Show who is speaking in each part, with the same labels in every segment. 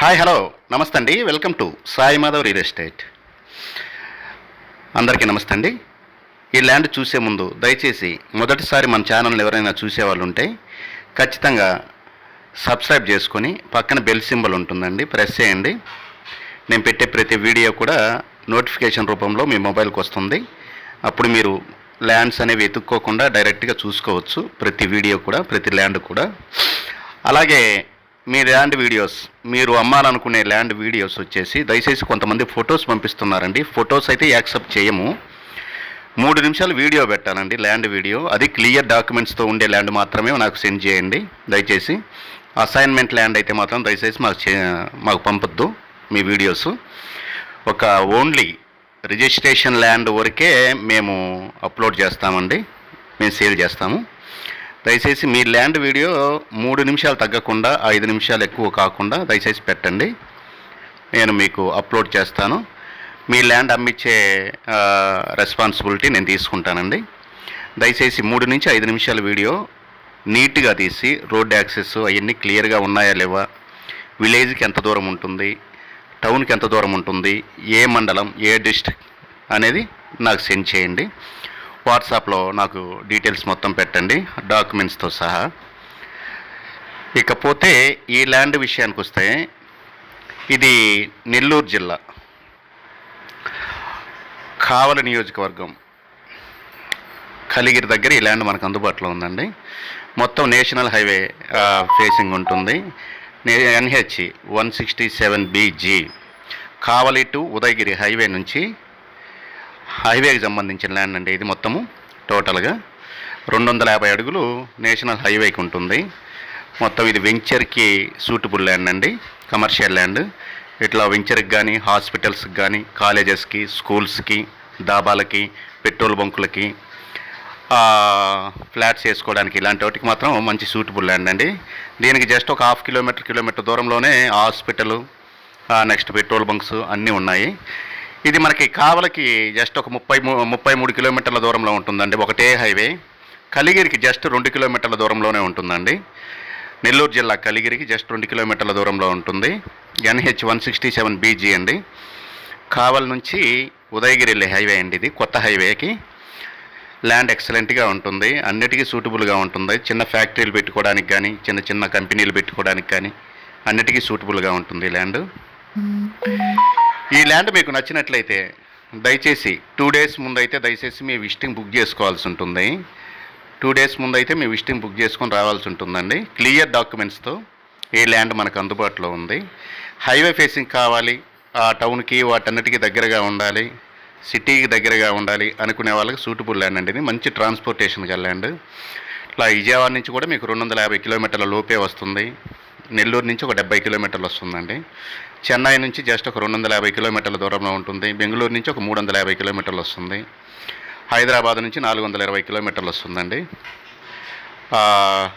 Speaker 1: Hi hello నమస్తే అండి. Welcome to Sai Madhav real estate. అందరికీ నమస్తే అండి. ఈ ల్యాండ్ చూసే ముందు దయచేసి మొదటిసారి మన ఛానల్ని ఎవరైనా చూసేవాళ్ళు ఉంటే ఖచ్చితంగా సబ్స్క్రైబ్ చేసుకొని పక్కన బెల్ సింబల్ ఉంటుందండి, ప్రెస్ చేయండి. నేను పెట్టే ప్రతి వీడియో కూడా నోటిఫికేషన్ రూపంలో మీ మొబైల్కి వస్తుంది. అప్పుడు మీరు ల్యాండ్స్ అనేవి వెతుక్కోకుండా డైరెక్ట్గా చూసుకోవచ్చు. ప్రతి వీడియో కూడా, ప్రతి ల్యాండ్ కూడా. అలాగే మీ ల్యాండ్ వీడియోస్, మీరు అమ్మాలనుకునే ల్యాండ్ వీడియోస్ వచ్చేసి దయచేసి కొంతమంది ఫొటోస్ పంపిస్తున్నారండి. ఫొటోస్ అయితే యాక్సెప్ట్ చేయము. 3 నిమిషాలు వీడియో పెట్టాలండి, ల్యాండ్ వీడియో. అది క్లియర్ డాక్యుమెంట్స్తో ఉండే ల్యాండ్ మాత్రమే నాకు సెండ్ చేయండి దయచేసి. అసైన్మెంట్ ల్యాండ్ అయితే మాత్రం దయచేసి మాకు పంపొద్దు మీ వీడియోస్. ఒక ఓన్లీ రిజిస్ట్రేషన్ ల్యాండ్ వరకే మేము అప్లోడ్ చేస్తామండి, మేము సేల్ చేస్తాము. దయచేసి మీ ల్యాండ్ వీడియో 3 నిమిషాలు తగ్గకుండా, 5 నిమిషాలు ఎక్కువ కాకుండా దయచేసి పెట్టండి. నేను మీకు అప్లోడ్ చేస్తాను. మీ ల్యాండ్ అమ్మించే రెస్పాన్సిబిలిటీ నేను తీసుకుంటానండి. దయచేసి 3 నుంచి 5 నిమిషాల వీడియో నీట్గా తీసి, రోడ్ యాక్సెస్ అవన్నీ క్లియర్గా ఉన్నాయా లేవా, విలేజ్కి ఎంత దూరం ఉంటుంది, టౌన్కి ఎంత దూరం ఉంటుంది, ఏ మండలం, ఏ డిస్ట్రిక్ట్ అనేది నాకు సెండ్ చేయండి. వాట్సాప్లో నాకు డీటెయిల్స్ మొత్తం పెట్టండి, డాక్యుమెంట్స్తో సహా. ఇకపోతే ఈ ల్యాండ్ విషయానికి వస్తే, ఇది నెల్లూరు జిల్లా కావలి నియోజకవర్గం కలిగిరి దగ్గర ఈ ల్యాండ్ మనకు అందుబాటులో ఉందండి. మొత్తం నేషనల్ హైవే ఫేసింగ్ ఉంటుంది. NH 167BG Kavali to Udayagiri highway నుంచి, హైవేకి సంబంధించిన ల్యాండ్ అండి ఇది. మొత్తము టోటల్గా 250 అడుగులు నేషనల్ హైవేకి ఉంటుంది. మొత్తం ఇది వెంచర్కి సూటబుల్ ల్యాండ్ అండి, కమర్షియల్ ల్యాండ్. ఇట్లా వెంచర్కి కానీ, హాస్పిటల్స్కి కానీ, కాలేజెస్కి, స్కూల్స్కి, దాబాలకి, పెట్రోల్ బంకులకి, ఫ్లాట్స్ వేసుకోవడానికి, ఇలాంటి వాటికి మాత్రం మంచి సూటబుల్ ల్యాండ్ అండి. దీనికి జస్ట్ ఒక హాఫ్ కిలోమీటర్ దూరంలోనే హాస్పిటల్, నెక్స్ట్ పెట్రోల్ బంక్స్ అన్నీ ఉన్నాయి. ఇది మనకి కావలికి జస్ట్ ఒక 33 కిలోమీటర్ల దూరంలో ఉంటుందండి, ఒకటే హైవే. కలిగిరికి జస్ట్ 2 కిలోమీటర్ల దూరంలోనే ఉంటుందండి. నెల్లూరు జిల్లా కలిగిరికి జస్ట్ 2 కిలోమీటర్ల దూరంలో ఉంటుంది. NH 167BG అండి. కావలి నుంచి ఉదయగిరి వెళ్ళే హైవే అండి ఇది, కొత్త హైవేకి. ల్యాండ్ ఎక్సలెంట్గా ఉంటుంది, అన్నిటికీ సూటబుల్గా ఉంటుంది. చిన్న ఫ్యాక్టరీలు పెట్టుకోవడానికి కానీ, చిన్న కంపెనీలు పెట్టుకోవడానికి కానీ అన్నిటికీ సూటబుల్గా ఉంటుంది ల్యాండ్. ఈ ల్యాండ్ మీకు నచ్చినట్లయితే దయచేసి 2 డేస్ ముందు అయితే దయచేసి మీ విజిటింగ్ బుక్ చేసుకోవాల్సి ఉంటుంది. 2 డేస్ ముందు అయితే మీ విజిటింగ్ బుక్ చేసుకొని రావాల్సి ఉంటుందండి. క్లియర్ డాక్యుమెంట్స్తో ఈ ల్యాండ్ మనకు అందుబాటులో ఉంది. హైవే ఫేసింగ్ కావాలి, ఆ టౌన్కి వాటన్నిటికీ దగ్గరగా ఉండాలి, సిటీకి దగ్గరగా ఉండాలి అనుకునే వాళ్ళకి సూటబుల్ ల్యాండ్ అండి ఇది. మంచి ట్రాన్స్పోర్టేషన్ గల ల్యాండ్. ఇట్లా విజయవాడ నుంచి కూడా మీకు 250 కిలోమీటర్ల లోపే వస్తుంది. నెల్లూరు నుంచి ఒక 70 కిలోమీటర్లు వస్తుందండి. చెన్నై నుంచి జస్ట్ ఒక 250 కిలోమీటర్ల దూరంలో ఉంటుంది. బెంగళూరు నుంచి ఒక 350 కిలోమీటర్లు వస్తుంది. హైదరాబాద్ నుంచి 420 కిలోమీటర్లు వస్తుందండి.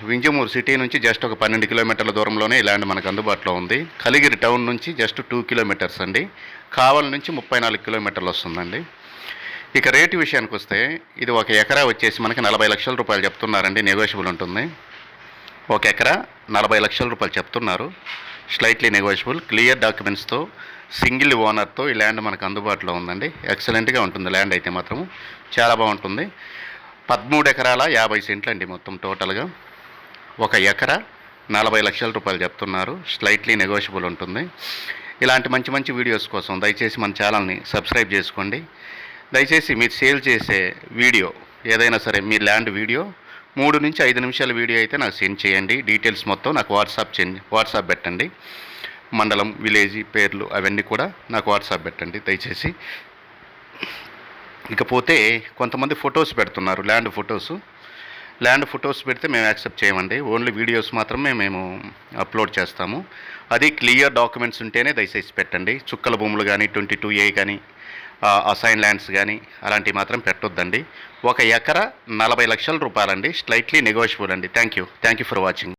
Speaker 1: వింజమూరు సిటీ నుంచి జస్ట్ ఒక 12 కిలోమీటర్ల దూరంలోనే ఈ ల్యాండ్ మనకు అందుబాటులో ఉంది. కలిగిరి టౌన్ నుంచి జస్ట్ 2 కిలోమీటర్స్ అండి. కావలి నుంచి 34 కిలోమీటర్లు వస్తుందండి. ఇక రేటు విషయానికి వస్తే, ఇది ఒక ఎకరా వచ్చేసి మనకి 40 లక్షల రూపాయలు చెప్తున్నారండి, నెగోషియబుల్ ఉంటుంది. ఒక ఎకరా 40 లక్షల రూపాయలు చెప్తున్నారు, స్లైట్లీ నెగోషియబుల్. క్లియర్ డాక్యుమెంట్స్తో, సింగిల్ ఓనర్తో ఈ ల్యాండ్ మనకు అందుబాటులో ఉందండి. ఎక్సలెంట్గా ఉంటుంది ల్యాండ్ అయితే మాత్రం, చాలా బాగుంటుంది. 13 ఎకరాల 50 సెంట్లు అండి మొత్తం టోటల్గా. ఒక ఎకరా 40 లక్షల రూపాయలు చెప్తున్నారు, స్లైట్లీ నెగోషియబుల్ ఉంటుంది. ఇలాంటి మంచి వీడియోస్ కోసం దయచేసి మన ఛానల్ని సబ్స్క్రైబ్ చేసుకోండి. దయచేసి మీరు సేల్ చేసే వీడియో ఏదైనా సరే, మీ ల్యాండ్ వీడియో 3 నుంచి 5 నిమిషాల వీడియో అయితే నాకు సెండ్ చేయండి. డీటెయిల్స్ మొత్తం నాకు వాట్సాప్ పెట్టండి. మండలం, విలేజ్ పేర్లు అవన్నీ కూడా నాకు వాట్సాప్ పెట్టండి దయచేసి. ఇకపోతే కొంతమంది ఫొటోస్ పెడుతున్నారు, ల్యాండ్ ఫొటోస్ పెడితే మేము యాక్సెప్ట్ చేయమండి. ఓన్లీ వీడియోస్ మాత్రమే మేము అప్లోడ్ చేస్తాము. అది క్లియర్ డాక్యుమెంట్స్ ఉంటేనే దయచేసి పెట్టండి. చుక్కల భూములు కానీ, 22A కానీ, అసైన్ ల్యాండ్స్ కానీ అలాంటివి మాత్రం పెట్టొద్దండి. ఒక ఎకరా 40 లక్షల రూపాయలండి, స్లైట్లీ నెగోషియబుల్ అండి. Thank you for watching.